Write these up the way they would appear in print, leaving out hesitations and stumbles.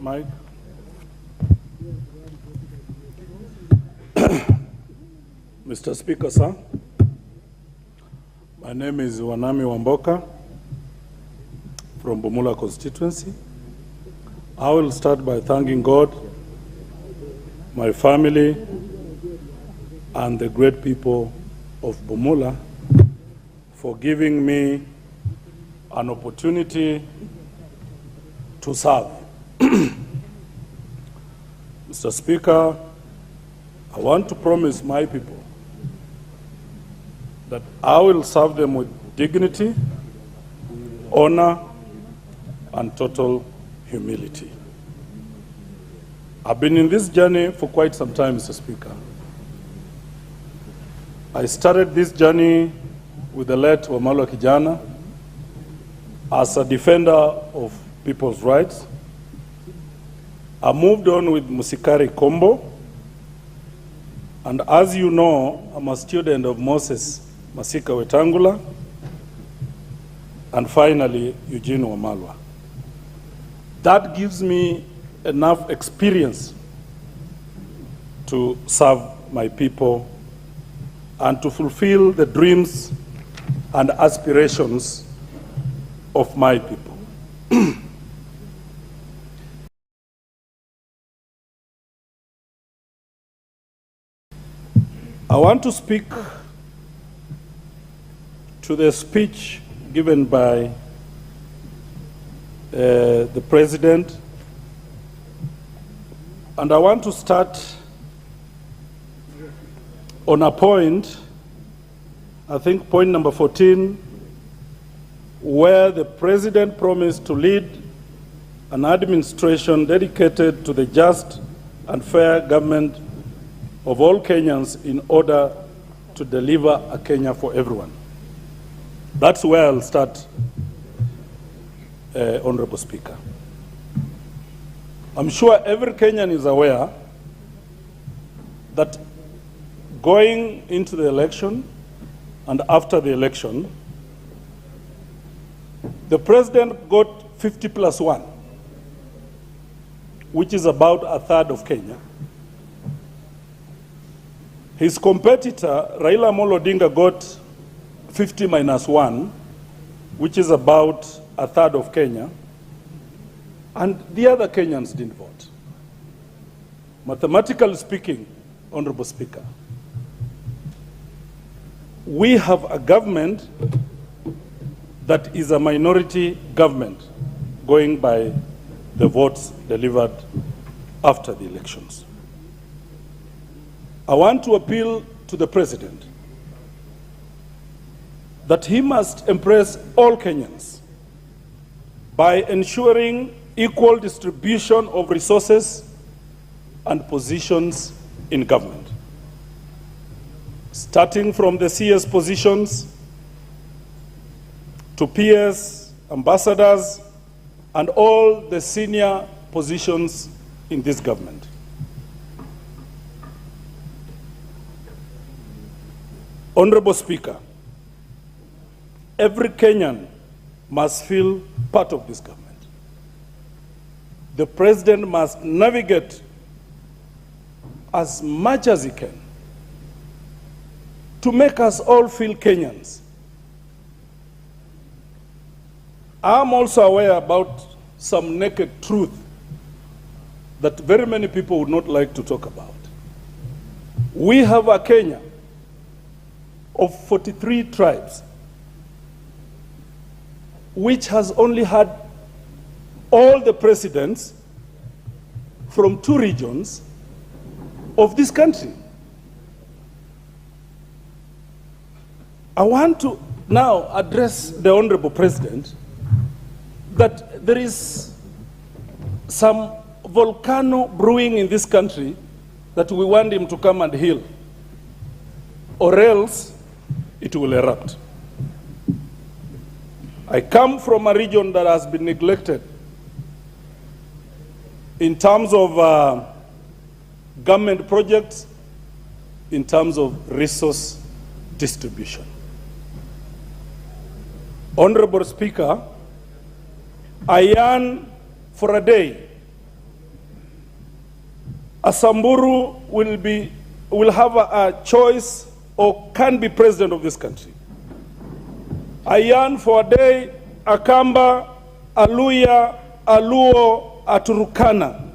Mike. Mr. Speaker, sir, my name is Wanami Wamboka from Bumula constituency. I will start by thanking God, my family, and the great people of Bumula for giving me an opportunity to serve. Mr. Speaker, I want to promise my people that I will serve them with dignity, honor, and total humility. I've been in this journey for quite some time, Mr. Speaker. I started this journey with the late Wamalwa Kijana as a defender of people's rights. I moved on with Musikari Kombo, and as you know, I'm a student of Moses Masika Wetangula, and finally, Eugene Wamalwa. That gives me enough experience to serve my people and to fulfill the dreams and aspirations of my people. I want to speak to the speech given by the President, and I want to start on a point, I think point number 14, where the President promised to lead an administration dedicated to the just and fair government of all Kenyans in order to deliver a Kenya for everyone. That's where I'll start, Honorable Speaker. I'm sure every Kenyan is aware that going into the election and after the election, the President got 50+1, which is about a third of Kenya. His competitor, Raila Amolo Odinga, got 50-1, which is about a third of Kenya, and the other Kenyans didn't vote. Mathematically speaking, Honorable Speaker, we have a government that is a minority government going by the votes delivered after the elections. I want to appeal to the President that he must embrace all Kenyans by ensuring equal distribution of resources and positions in government, starting from the CS positions to PS, ambassadors, and all the senior positions in this government. Honorable Speaker, every Kenyan must feel part of this government. The President must navigate as much as he can to make us all feel Kenyans. I'm also aware about some naked truth that very many people would not like to talk about. We have a Kenya of 43 tribes, which has only had all the presidents from 2 regions of this country. I want to now address the Honorable President that there is some volcano brewing in this country that we want him to come and heal, or else it will erupt. I come from a region that has been neglected in terms of government projects, in terms of resource distribution. Honorable Speaker, I yearn for a day a Samburu will have a choice or can be president of this country. A Yan for a day, a Kamba, a Luya, a Luo, a Turukana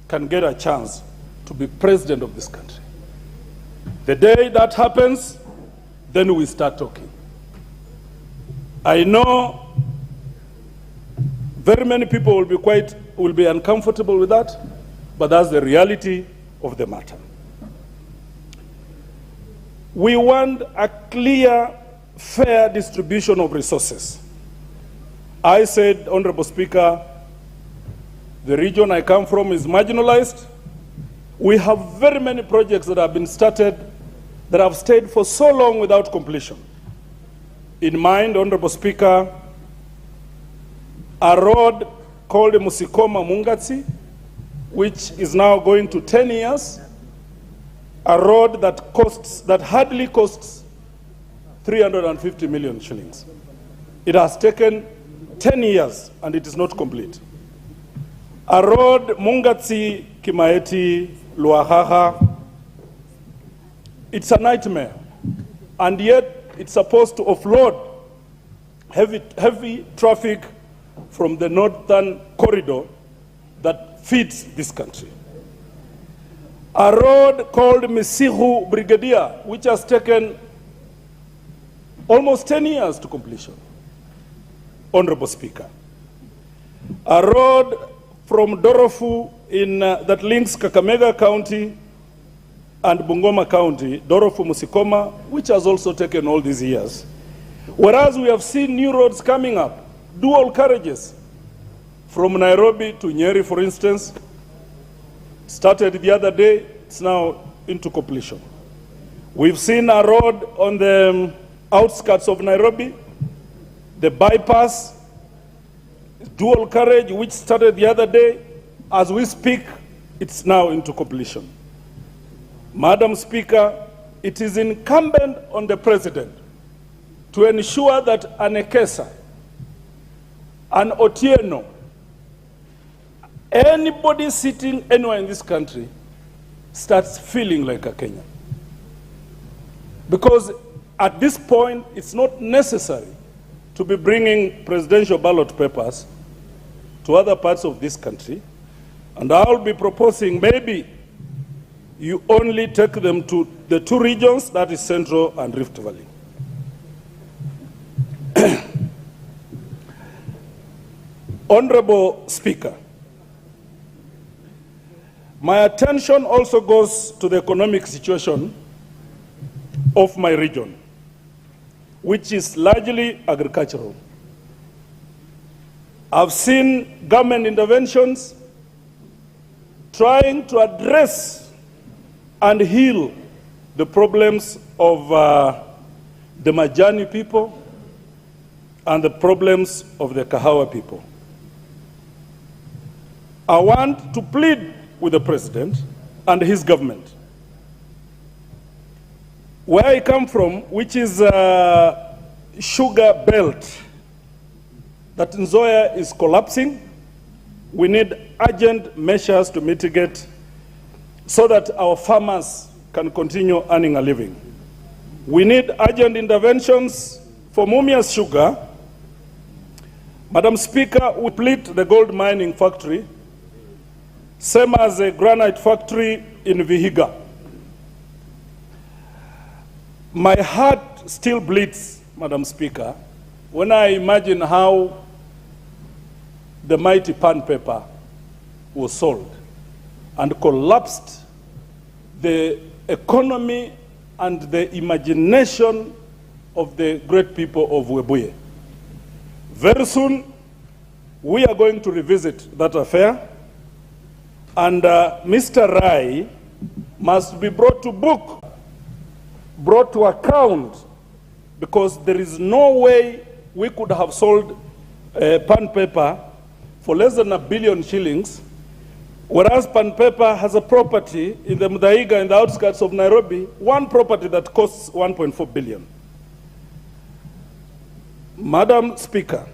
can get a chance to be president of this country. The day that happens, then we start talking. I know very many people will be uncomfortable with that, but that's the reality of the matter. We want a clear, fair distribution of resources. I said, Honorable Speaker, the region I come from is marginalized. We have very many projects that have been started that have stayed for so long without completion. In mind, Honorable Speaker, a road called Musikoma Mungatsi, which is now going to 10 years, a road that hardly costs 350 million shillings. It has taken 10 years and it is not complete. A road Mungatsi, Kimaeti, Luahaha, it's a nightmare. And yet it's supposed to offload heavy traffic from the northern corridor that feeds this country. A road called Misihu Brigadier, which has taken almost 10 years to completion. Honorable Speaker. A road from Dorofu that links Kakamega County and Bungoma County, Dorofu Musikoma, which has also taken all these years. Whereas we have seen new roads coming up, dual carriages, from Nairobi to Nyeri, for instance, started the other day, it's now into completion. We've seen a road on the outskirts of Nairobi, the bypass, dual carriage, which started the other day. As we speak, it's now into completion. Madam Speaker, it is incumbent on the President to ensure that an Ekesa, an Otieno, anybody sitting anywhere in this country starts feeling like a Kenyan. Because at this point, it's not necessary to be bringing presidential ballot papers to other parts of this country. And I'll be proposing maybe you only take them to the two regions, that is Central and Rift Valley. Honorable Speaker, my attention also goes to the economic situation of my region, which is largely agricultural. I've seen government interventions trying to address and heal the problems of the Majani people and the problems of the Kahawa people. I want to plead with the President and his government. Where I come from, which is a sugar belt, that Nzoia is collapsing, we need urgent measures to mitigate so that our farmers can continue earning a living. We need urgent interventions for Mumias Sugar. Madam Speaker, we split the gold mining factory, same as a granite factory in Vihiga. My heart still bleeds, Madam Speaker, when I imagine how the mighty pan paper was sold and collapsed the economy and the imagination of the great people of Webuye. Very soon, we are going to revisit that affair, and Mr. Rai must be brought to book, brought to account, because there is no way we could have sold pan paper for less than $1 billion shillings, whereas pan paper has a property in the Mudaiga, in the outskirts of Nairobi, one property that costs 1.4 billion. Madam Speaker,